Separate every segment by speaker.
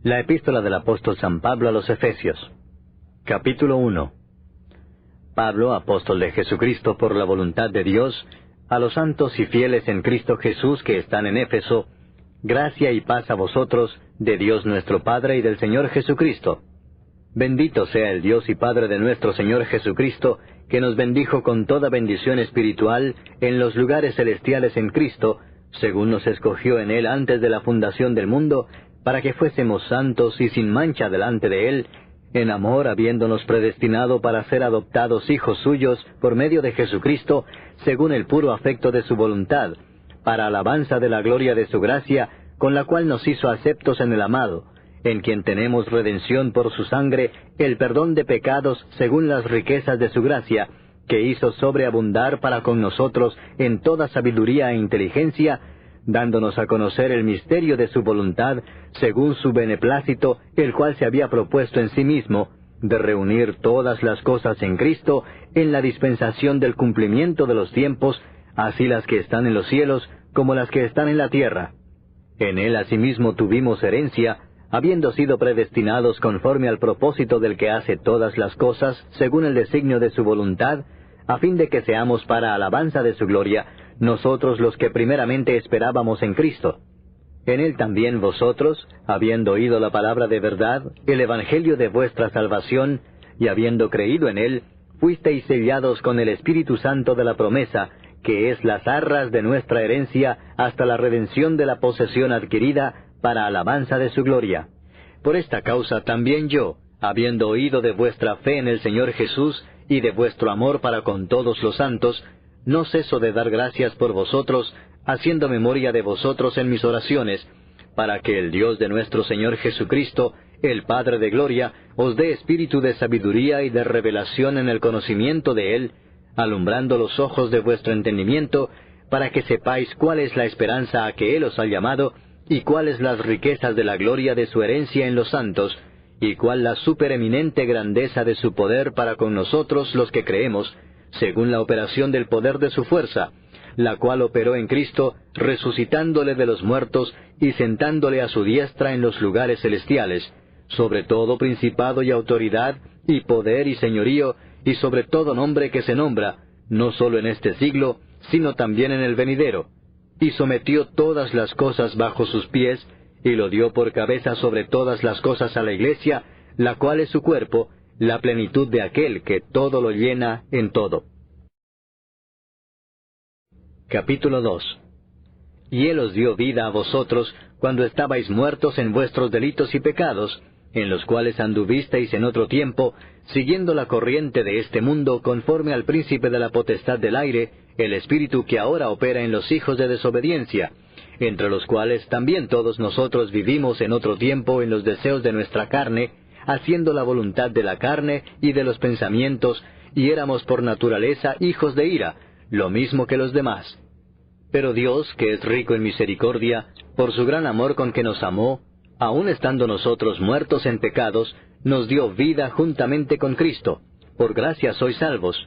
Speaker 1: La epístola del apóstol San Pablo a los Efesios. Capítulo 1. Pablo, apóstol de Jesucristo por la voluntad de Dios, a los santos y fieles en Cristo Jesús que están en Éfeso, gracia y paz a vosotros, de Dios nuestro Padre y del Señor Jesucristo. Bendito sea el Dios y Padre de nuestro Señor Jesucristo, que nos bendijo con toda bendición espiritual en los lugares celestiales en Cristo, según nos escogió en Él antes de la fundación del mundo, para que fuésemos santos y sin mancha delante de Él, en amor habiéndonos predestinado para ser adoptados hijos suyos por medio de Jesucristo, según el puro afecto de su voluntad, para alabanza de la gloria de su gracia, con la cual nos hizo aceptos en el amado, en quien tenemos redención por su sangre, el perdón de pecados según las riquezas de su gracia, que hizo sobreabundar para con nosotros en toda sabiduría e inteligencia, dándonos a conocer el misterio de su voluntad, según su beneplácito, el cual se había propuesto en sí mismo, de reunir todas las cosas en Cristo, en la dispensación del cumplimiento de los tiempos, así las que están en los cielos como las que están en la tierra. En Él asimismo tuvimos herencia, habiendo sido predestinados conforme al propósito del que hace todas las cosas, según el designio de su voluntad, a fin de que seamos para alabanza de su gloria, nosotros los que primeramente esperábamos en Cristo. En Él también vosotros, habiendo oído la palabra de verdad, el evangelio de vuestra salvación, y habiendo creído en Él, fuisteis sellados con el Espíritu Santo de la promesa, que es las arras de nuestra herencia hasta la redención de la posesión adquirida, para alabanza de su gloria. Por esta causa también yo, habiendo oído de vuestra fe en el Señor Jesús, y de vuestro amor para con todos los santos, no ceso de dar gracias por vosotros, haciendo memoria de vosotros en mis oraciones, para que el Dios de nuestro Señor Jesucristo, el Padre de gloria, os dé espíritu de sabiduría y de revelación en el conocimiento de Él, alumbrando los ojos de vuestro entendimiento, para que sepáis cuál es la esperanza a que Él os ha llamado, y cuáles las riquezas de la gloria de su herencia en los santos, y cuál la supereminente grandeza de su poder para con nosotros los que creemos, según la operación del poder de su fuerza, la cual operó en Cristo, resucitándole de los muertos y sentándole a su diestra en los lugares celestiales, sobre todo principado y autoridad, y poder y señorío, y sobre todo nombre que se nombra, no sólo en este siglo, sino también en el venidero, y sometió todas las cosas bajo sus pies, y lo dio por cabeza sobre todas las cosas a la Iglesia, la cual es su cuerpo, la plenitud de aquel que todo lo llena en todo. Capítulo 2. Y Él os dio vida a vosotros, cuando estabais muertos en vuestros delitos y pecados, en los cuales anduvisteis en otro tiempo, siguiendo la corriente de este mundo conforme al príncipe de la potestad del aire, el espíritu que ahora opera en los hijos de desobediencia, entre los cuales también todos nosotros vivimos en otro tiempo en los deseos de nuestra carne, haciendo la voluntad de la carne y de los pensamientos, y éramos por naturaleza hijos de ira, lo mismo que los demás. Pero Dios, que es rico en misericordia, por su gran amor con que nos amó, aun estando nosotros muertos en pecados, nos dio vida juntamente con Cristo. Por gracia sois salvos.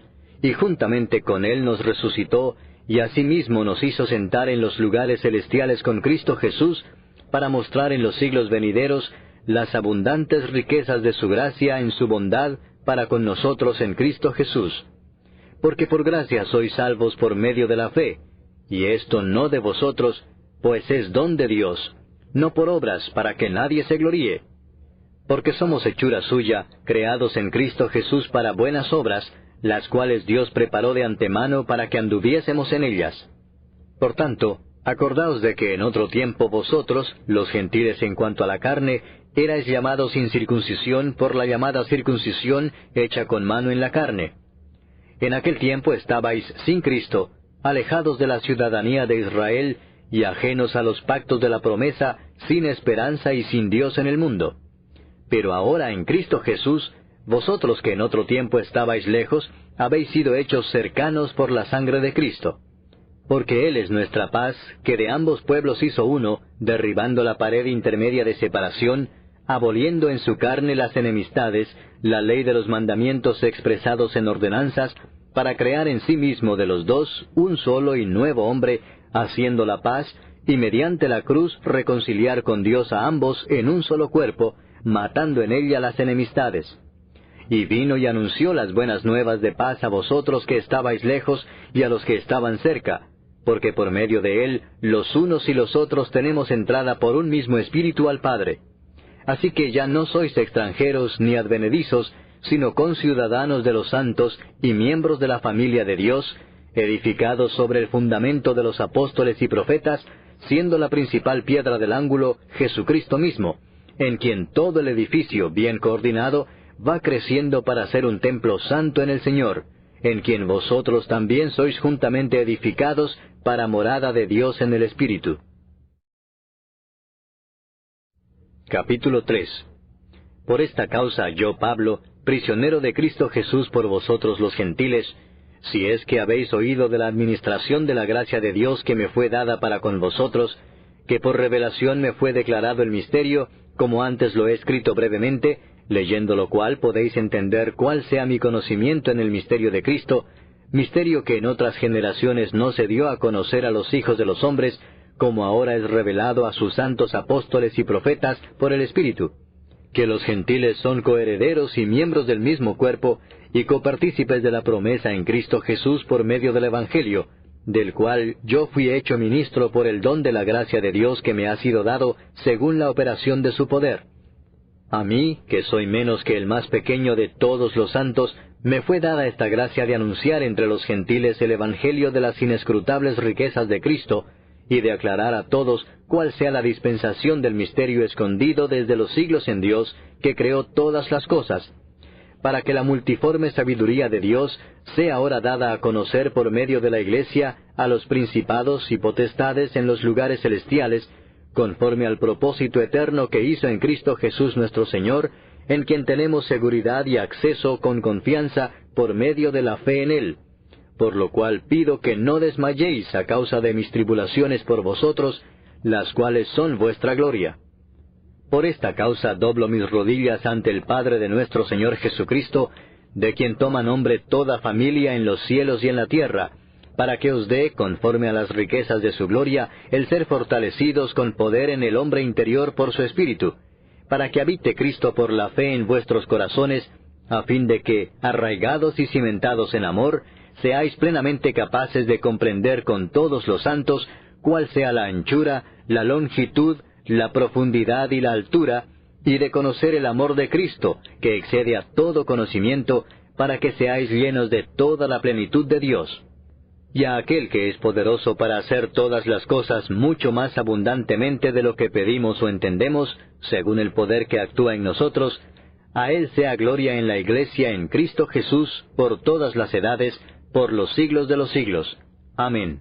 Speaker 1: Y juntamente con Él nos resucitó, y asimismo nos hizo sentar en los lugares celestiales con Cristo Jesús, para mostrar en los siglos venideros las abundantes riquezas de su gracia en su bondad para con nosotros en Cristo Jesús. Porque por gracia sois salvos por medio de la fe, y esto no de vosotros, pues es don de Dios, no por obras para que nadie se gloríe. Porque somos hechura suya, creados en Cristo Jesús para buenas obras, las cuales Dios preparó de antemano para que anduviésemos en ellas. Por tanto, acordaos de que en otro tiempo vosotros, los gentiles en cuanto a la carne, erais llamados sin circuncisión por la llamada circuncisión hecha con mano en la carne. En aquel tiempo estabais sin Cristo, alejados de la ciudadanía de Israel, y ajenos a los pactos de la promesa, sin esperanza y sin Dios en el mundo. Pero ahora en Cristo Jesús, vosotros que en otro tiempo estabais lejos, habéis sido hechos cercanos por la sangre de Cristo. Porque Él es nuestra paz, que de ambos pueblos hizo uno, derribando la pared intermedia de separación, aboliendo en su carne las enemistades, la ley de los mandamientos expresados en ordenanzas, para crear en sí mismo de los dos un solo y nuevo hombre, haciendo la paz, y mediante la cruz reconciliar con Dios a ambos en un solo cuerpo, matando en ella las enemistades. Y vino y anunció las buenas nuevas de paz a vosotros que estabais lejos y a los que estaban cerca, porque por medio de él los unos y los otros tenemos entrada por un mismo Espíritu al Padre. Así que ya no sois extranjeros ni advenedizos, sino conciudadanos de los santos y miembros de la familia de Dios, edificados sobre el fundamento de los apóstoles y profetas, siendo la principal piedra del ángulo Jesucristo mismo, en quien todo el edificio bien coordinado va creciendo para ser un templo santo en el Señor, en quien vosotros también sois juntamente edificados para morada de Dios en el Espíritu. Capítulo 3. Por esta causa yo, Pablo, prisionero de Cristo Jesús por vosotros los gentiles, si es que habéis oído de la administración de la gracia de Dios que me fue dada para con vosotros, que por revelación me fue declarado el misterio, como antes lo he escrito brevemente, leyendo lo cual podéis entender cuál sea mi conocimiento en el misterio de Cristo, misterio que en otras generaciones no se dio a conocer a los hijos de los hombres, como ahora es revelado a sus santos apóstoles y profetas por el Espíritu, que los gentiles son coherederos y miembros del mismo cuerpo, y copartícipes de la promesa en Cristo Jesús por medio del Evangelio, del cual yo fui hecho ministro por el don de la gracia de Dios que me ha sido dado según la operación de su poder. A mí, que soy menos que el más pequeño de todos los santos, me fue dada esta gracia de anunciar entre los gentiles el Evangelio de las inescrutables riquezas de Cristo, y de aclarar a todos cuál sea la dispensación del misterio escondido desde los siglos en Dios, que creó todas las cosas, para que la multiforme sabiduría de Dios sea ahora dada a conocer por medio de la Iglesia a los principados y potestades en los lugares celestiales, conforme al propósito eterno que hizo en Cristo Jesús nuestro Señor, en quien tenemos seguridad y acceso con confianza por medio de la fe en Él. Por lo cual pido que no desmayéis a causa de mis tribulaciones por vosotros, las cuales son vuestra gloria. Por esta causa doblo mis rodillas ante el Padre de nuestro Señor Jesucristo, de quien toma nombre toda familia en los cielos y en la tierra, para que os dé, conforme a las riquezas de su gloria, el ser fortalecidos con poder en el hombre interior por su Espíritu, para que habite Cristo por la fe en vuestros corazones, a fin de que, arraigados y cimentados en amor, seáis plenamente capaces de comprender con todos los santos cuál sea la anchura, la longitud, la profundidad y la altura, y de conocer el amor de Cristo, que excede a todo conocimiento, para que seáis llenos de toda la plenitud de Dios. Y a aquel que es poderoso para hacer todas las cosas mucho más abundantemente de lo que pedimos o entendemos, según el poder que actúa en nosotros, a Él sea gloria en la Iglesia en Cristo Jesús por todas las edades, por los siglos de los siglos. Amén.